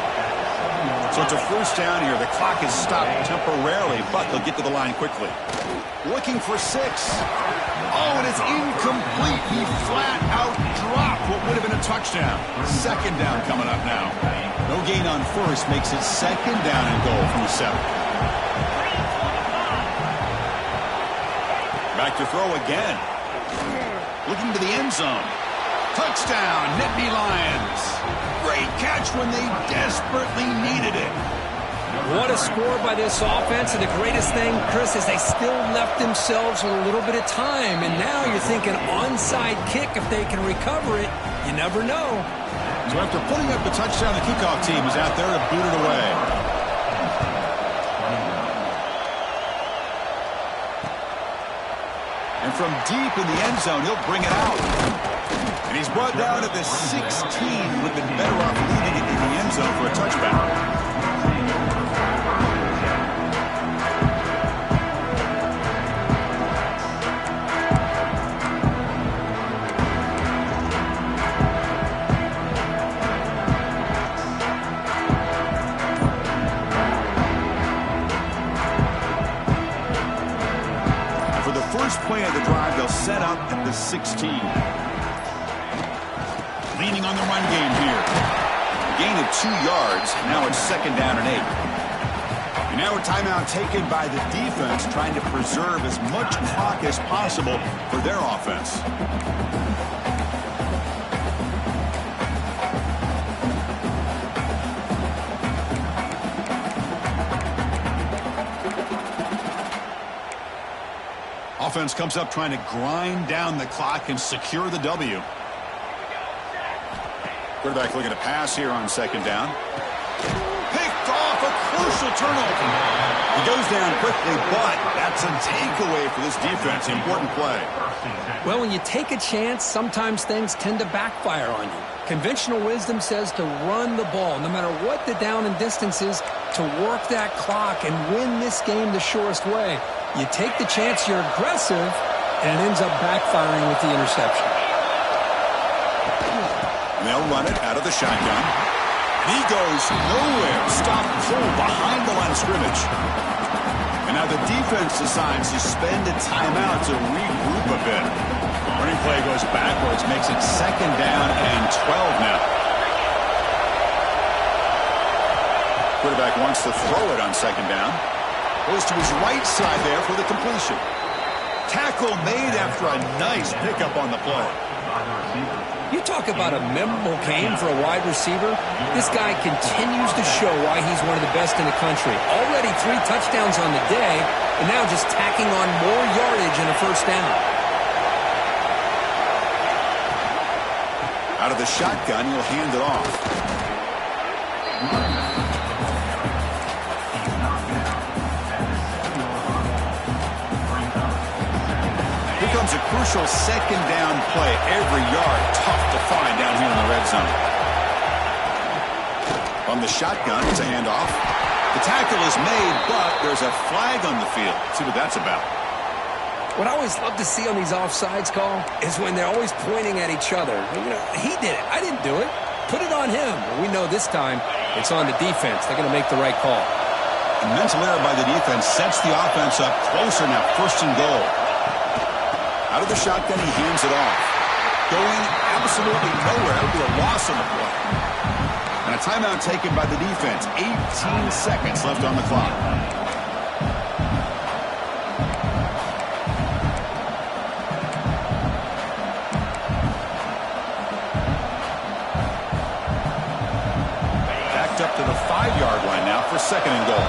So it's a first down here. The clock is stopped temporarily, but they'll get to the line quickly. Looking for 6. Oh, and it's incomplete. He flat out dropped what would have been a touchdown. 2nd down coming up now. No gain on 1st makes it 2nd down and goal from the 7. Back to throw again. Looking to the end zone. Touchdown, Nittany Lions. Great catch when they desperately needed it. What a score by this offense, and the greatest thing, Chris, is they still left themselves with a little bit of time, and now you're thinking onside kick if they can recover it. You never know. So after putting up the touchdown, the kickoff team is out there to boot it away. And from deep in the end zone, he'll bring it out. And he's brought down at the 16. Would have been better off leading it in the end zone for a touchback. Play of the drive, they'll set up at the 16. Leaning on the run game here. A gain of 2 yards. Now it's 2nd down and 8. And now a timeout taken by the defense, trying to preserve as much clock as possible for their offense. Offense comes up trying to grind down the clock and secure the W. Quarterback looking to pass here on 2nd down. Picked off, a crucial turnover. He goes down quickly, but that's a takeaway for this defense. Important play. Well, when you take a chance, sometimes things tend to backfire on you. Conventional wisdom says to run the ball, no matter what the down and distance is, to work that clock and win this game the surest way. You take the chance, you're aggressive, and it ends up backfiring with the interception. They'll run it out of the shotgun. He goes nowhere. Stop full behind the line of scrimmage. And now the defense decides to spend a timeout to regroup a bit. Running play goes backwards, makes it 2nd down and 12 now. Quarterback wants to throw it on 2nd down. Goes to his right side there for the completion. Tackle made after a nice pickup on the play. You talk about a memorable game for a wide receiver. This guy continues to show why he's one of the best in the country. Already 3 touchdowns on the day, and now just tacking on more yardage in a first down. Out of the shotgun, he'll hand it off. becomes a crucial second down play. Every yard tough to find down here in the red zone. On the shotgun, it's a handoff. The tackle is made, but there's a flag on the field. See what that's about. What I always love to see on these offsides call is when they're always pointing at each other. You know, he did it. I didn't do it. Put it on him. We know this time it's on the defense. They're going to make the right call. A mental error by the defense sets the offense up closer now. First and goal. Out of the shotgun, he hands it off. Going absolutely nowhere. That would be a loss on the play. And a timeout taken by the defense. 18 seconds left on the clock. Backed up to the 5-yard line now for second and goal.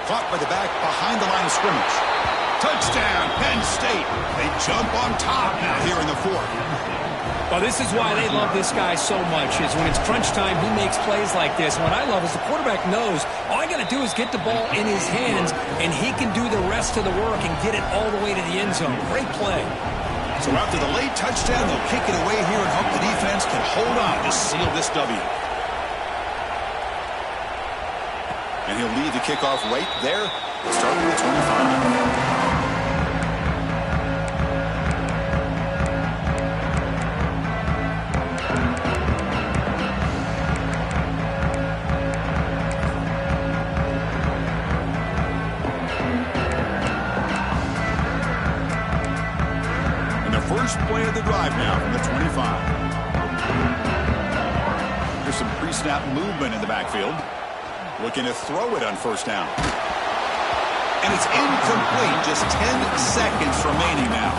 Caught by the back behind the line of scrimmage. Touchdown, Penn State. They jump on top now here in the fourth. Well, this is why they love this guy so much, is when it's crunch time, he makes plays like this. What I love is the quarterback knows all I got to do is get the ball in his hands, and he can do the rest of the work and get it all the way to the end zone. Great play. So after the late touchdown, they'll kick it away here and hope the defense can hold on to seal this W. And he'll lead the kickoff right there, starting at 25. First play of the drive now from the 25. There's some pre-snap movement in the backfield. Looking to throw it on first down. And it's incomplete. Just 10 seconds remaining now.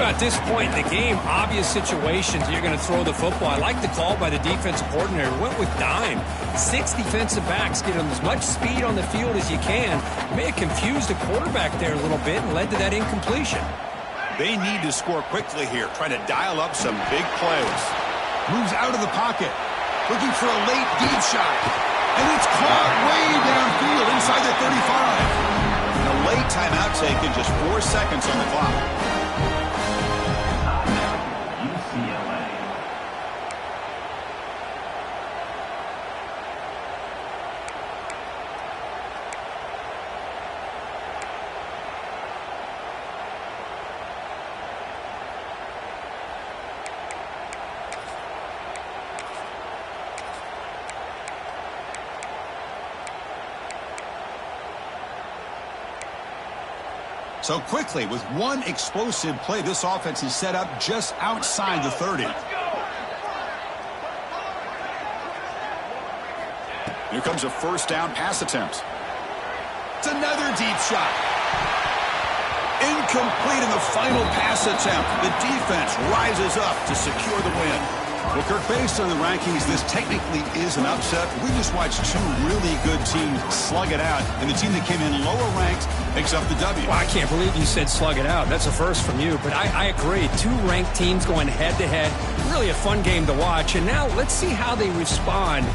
At this point in the game, obvious situations, you're going to throw the football. I like the call by the defensive coordinator. Went with dime. 6 defensive backs get as much speed on the field as you can. May have confused the quarterback there a little bit and led to that incompletion. They need to score quickly here, trying to dial up some big plays. Moves out of the pocket, looking for a late deep shot. And it's caught way downfield inside the 35. And a late timeout taken, just 4 seconds on the clock. So quickly, with one explosive play, this offense is set up just outside the 30. Here comes a first down pass attempt. It's another deep shot. Incomplete in the final pass attempt. The defense rises up to secure the win. Well, Kirk, based on the rankings, this technically is an upset. We just watched 2 really good teams slug it out, and the team that came in lower ranked picks up the W. Well, I can't believe you said slug it out. That's a first from you, but I agree. 2 ranked teams going head-to-head. Really a fun game to watch, and now let's see how they respond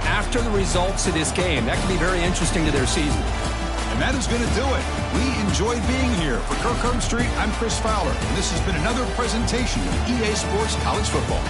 after the results of this game. That could be very interesting to their season. And that is going to do it. We enjoyed being here. For Kirk Herbstreit, I'm Chris Fowler, and this has been another presentation of EA Sports College Football.